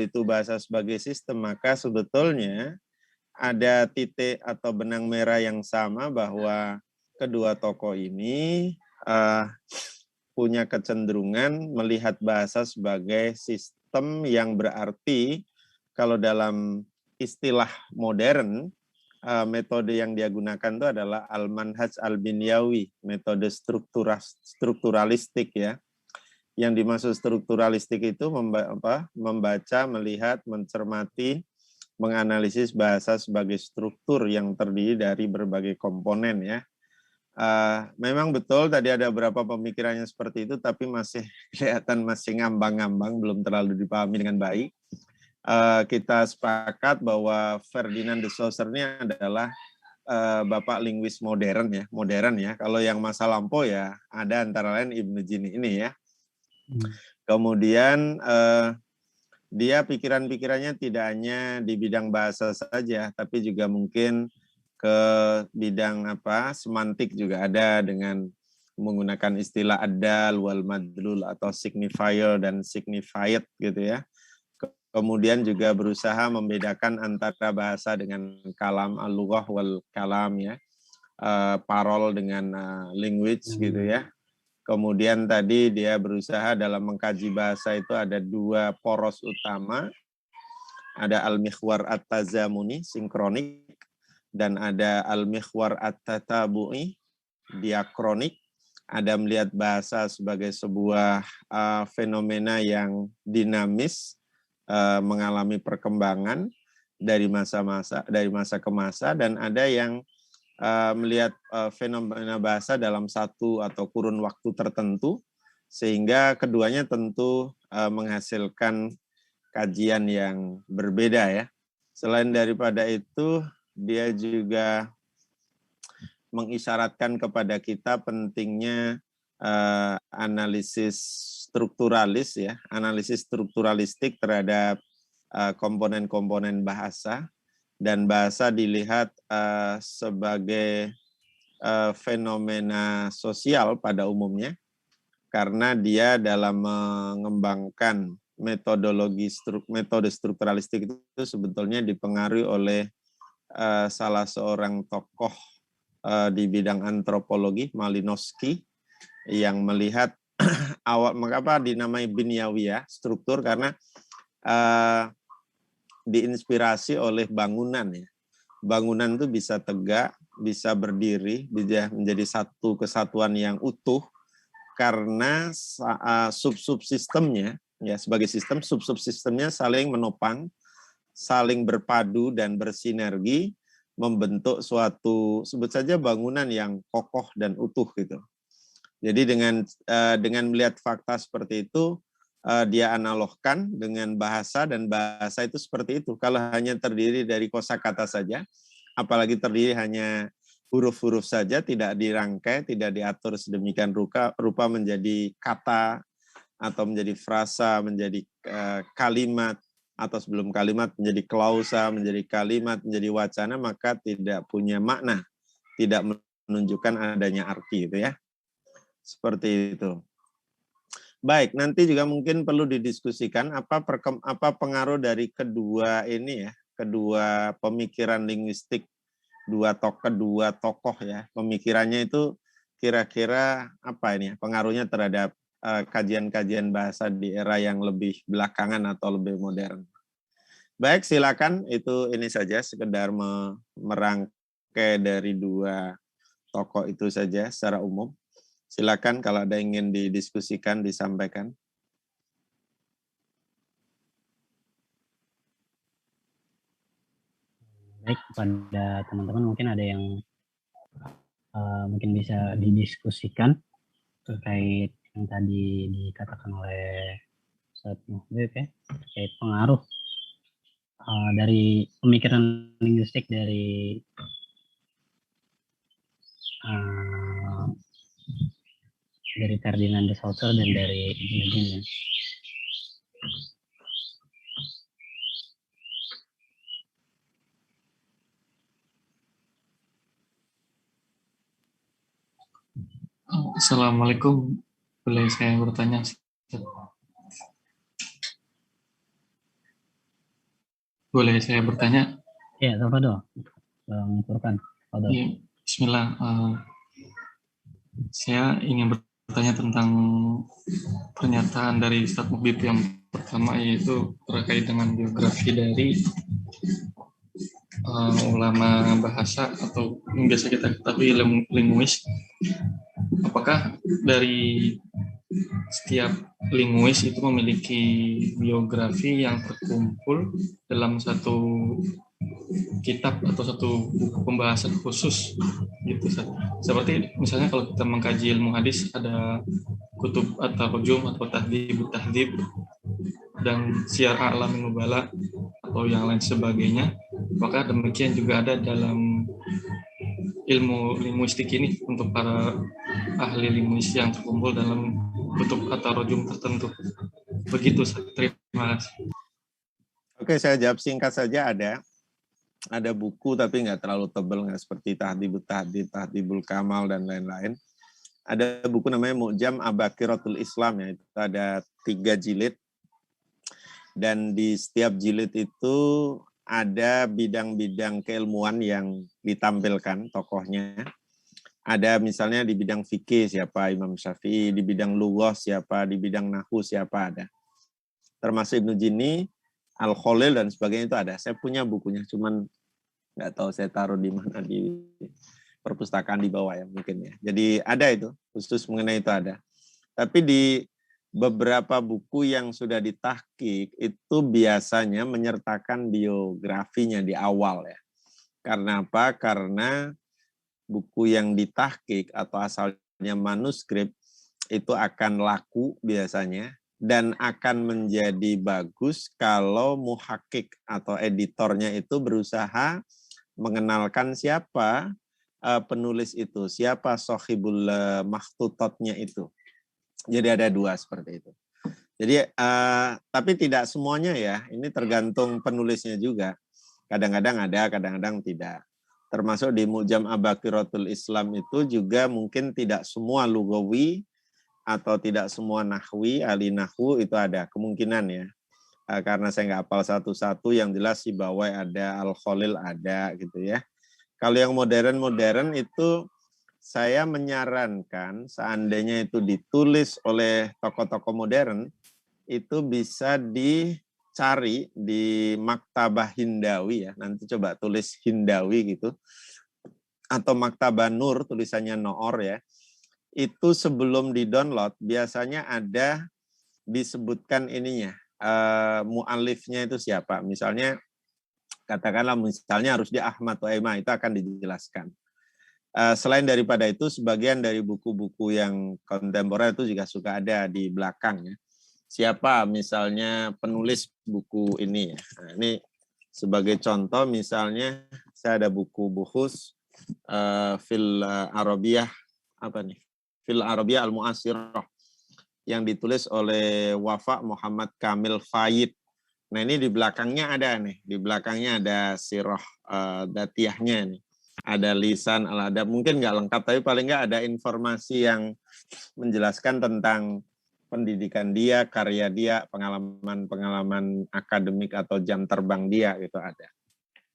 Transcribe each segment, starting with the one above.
itu bahasa sebagai sistem, maka sebetulnya ada titik atau benang merah yang sama bahwa kedua tokoh ini punya kecenderungan melihat bahasa sebagai sistem yang berarti kalau dalam istilah modern, metode yang dia gunakan itu adalah al-manhaj al-binyawi, metode strukturalistik ya. Yang dimaksud strukturalistik itu membaca, melihat, mencermati, menganalisis bahasa sebagai struktur yang terdiri dari berbagai komponen ya. Memang betul tadi ada beberapa pemikirannya seperti itu, tapi masih kelihatan masih ngambang-ngambang, belum terlalu dipahami dengan baik. Kita sepakat bahwa Ferdinand de Saussure ini adalah bapak linguis modern ya. Kalau yang masa lampau ya ada antara lain Ibnu Jini ini ya. Kemudian dia pikiran-pikirannya tidak hanya di bidang bahasa saja, tapi juga mungkin ke bidang semantik juga ada dengan menggunakan istilah ad-dal wal madlul atau signifier dan signified gitu ya. Kemudian juga berusaha membedakan antara bahasa dengan kalam, al-lughah wal kalam ya, parol dengan language gitu ya. Kemudian tadi dia berusaha dalam mengkaji bahasa itu ada dua poros utama, ada al-mikhwar at-tazamuni, sinkronik, dan ada al-mikhwar at-tatabu'i, diakronik. Ada melihat bahasa sebagai sebuah fenomena yang dinamis, mengalami perkembangan dari masa ke masa, dan ada yang melihat fenomena bahasa dalam satu atau kurun waktu tertentu, sehingga keduanya tentu menghasilkan kajian yang berbeda ya. Selain daripada itu, dia juga mengisyaratkan kepada kita pentingnya analisis strukturalis ya, analisis strukturalistik terhadap komponen-komponen bahasa, dan bahasa dilihat sebagai fenomena sosial pada umumnya, karena dia dalam mengembangkan metode strukturalistik itu sebetulnya dipengaruhi oleh salah seorang tokoh di bidang antropologi, Malinowski, yang melihat mengapa dinamai binyawiyah struktur, karena diinspirasi oleh bangunan ya. Bangunan itu bisa tegak, bisa berdiri, bisa menjadi satu kesatuan yang utuh karena sub-subsistemnya ya, sebagai sistem sub-subsistemnya saling menopang, saling berpadu dan bersinergi membentuk suatu, sebut saja bangunan yang kokoh dan utuh gitu. Jadi dengan melihat fakta seperti itu, dia analogkan dengan bahasa, dan bahasa itu seperti itu. Kalau hanya terdiri dari kosakata saja, apalagi terdiri hanya huruf-huruf saja, tidak dirangkai, tidak diatur sedemikian rupa menjadi kata atau menjadi frasa, menjadi kalimat, atau sebelum kalimat menjadi klausa, menjadi kalimat, menjadi wacana, maka tidak punya makna, tidak menunjukkan adanya arti itu ya. Seperti itu. Baik, nanti juga mungkin perlu didiskusikan apa pengaruh dari kedua ini ya, kedua pemikiran linguistik, kedua tokoh ya. Pemikirannya itu kira-kira apa ini ya, pengaruhnya terhadap kajian-kajian bahasa di era yang lebih belakangan atau lebih modern. Baik, silakan, itu ini saja sekedar merangkai dari dua tokoh itu saja secara umum. Silakan kalau ada yang ingin didiskusikan, disampaikan. Baik, pada teman-teman mungkin ada yang mungkin bisa didiskusikan terkait yang tadi dikatakan oleh Ustaz Muhammad ya, terkait pengaruh dari pemikiran linguistik dari Ferdinand de Saussure dan dari Ibnu Jini. Assalamualaikum, boleh saya bertanya? Boleh saya bertanya? Ya, Tafadhol. Bang Furkan. Tafadhol. Ya, Bismillah. Saya ingin bertanya tentang pernyataan dari Ustadz Mubib yang pertama, yaitu terkait dengan biografi dari ulama bahasa atau yang biasa kita ketahui linguis. Apakah dari setiap linguis itu memiliki biografi yang terkumpul dalam satu kitab atau satu buku pembahasan khusus gitu? Seperti misalnya kalau kita mengkaji ilmu hadis, ada kutub at-tarjum atau tahdhib dan syiar a'lamin nubala atau yang lain sebagainya. Maka demikian juga ada dalam ilmu linguistik ini untuk para ahli linguis yang terkumpul dalam kutub at-tarjum tertentu. Begitu, terima kasih. Oke, saya jawab singkat saja. Ada buku tapi nggak terlalu tebal, nggak seperti Tahdhibul Kamal dan lain-lain. Ada buku namanya Mu'jam Abakiratul Islam, ya, itu ada 3 jilid. Dan di setiap jilid itu ada bidang-bidang keilmuan yang ditampilkan tokohnya. Ada misalnya di bidang fikih siapa Imam Syafi'i, di bidang lughah siapa, di bidang nahwu siapa ada. Termasuk Ibnu Jini, Al-Khalil dan sebagainya itu ada. Saya punya bukunya, cuman nggak tahu saya taruh di mana, di perpustakaan di bawah ya mungkin ya. Jadi ada itu, khusus mengenai itu ada. Tapi di beberapa buku yang sudah ditahqiq itu biasanya menyertakan biografinya di awal ya. Karena apa? Karena buku yang ditahqiq atau asalnya manuskrip itu akan laku biasanya dan akan menjadi bagus kalau muhakkik atau editornya itu berusaha mengenalkan siapa penulis itu, siapa sohibul makhtutotnya itu. Jadi ada 2 seperti itu. Jadi tapi tidak semuanya ya, ini tergantung penulisnya juga. Kadang-kadang ada, kadang-kadang tidak. Termasuk di Mu'jam Abakiratul Islam itu juga mungkin tidak semua lugawi atau tidak semua nahwi, ahli nahwu itu ada kemungkinan ya. Karena saya nggak hafal satu-satu, yang jelas Sibawai ada, Al-Khalil ada gitu ya. Kalau yang modern-modern itu saya menyarankan seandainya itu ditulis oleh tokoh-tokoh modern, itu bisa dicari di Maktabah Hindawi ya. Nanti coba tulis Hindawi gitu. Atau Maktabah Nur, tulisannya Noor ya. Itu sebelum di-download biasanya ada disebutkan ininya, mu'alifnya itu siapa. Misalnya, katakanlah misalnya harus di Ahmad Tu'aimah, itu akan dijelaskan. Selain daripada itu, sebagian dari buku-buku yang kontemporer itu juga suka ada di belakang ya. Siapa misalnya penulis buku ini ya. Nah, ini sebagai contoh misalnya saya ada buku Buhus fil Arabiyah Fil Arabiyah Al-Mu'asirah yang ditulis oleh Wafa Muhammad Kamil Fayyid. Nah, ini di belakangnya ada nih, di belakangnya ada sirah datiyahnya nih. Ada lisan al-adab, mungkin nggak lengkap, tapi paling nggak ada informasi yang menjelaskan tentang pendidikan dia, karya dia, pengalaman akademik atau jam terbang dia, gitu ada.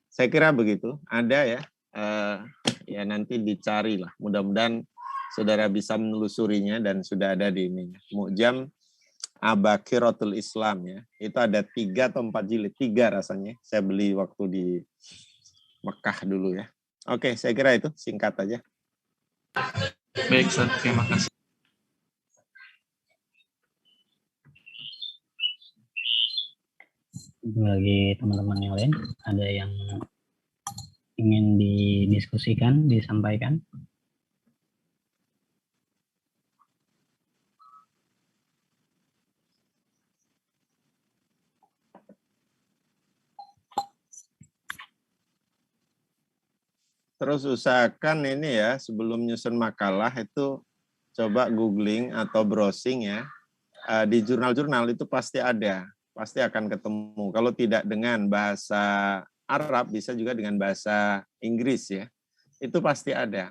Saya kira begitu, ada ya. Ya nanti dicari lah, mudah-mudahan saudara bisa menelusurinya dan sudah ada di ini. Mu'jam Abakiratul Islam ya. Itu ada 3 atau 4 jilid, 3 rasanya. Saya beli waktu di Mekah dulu ya. Oke, saya kira itu singkat aja. Baik, Ustaz, terima kasih. Bagi teman-teman yang lain, ada yang ingin didiskusikan, disampaikan? Terus usahakan ini ya, sebelum nyusun makalah itu coba googling atau browsing ya. Di jurnal-jurnal itu pasti ada, pasti akan ketemu. Kalau tidak dengan bahasa Arab, bisa juga dengan bahasa Inggris ya. Itu pasti ada.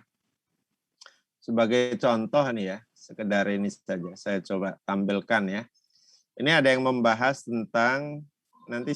Sebagai contoh nih ya, sekedar ini saja saya coba tampilkan ya. Ini ada yang membahas tentang, nanti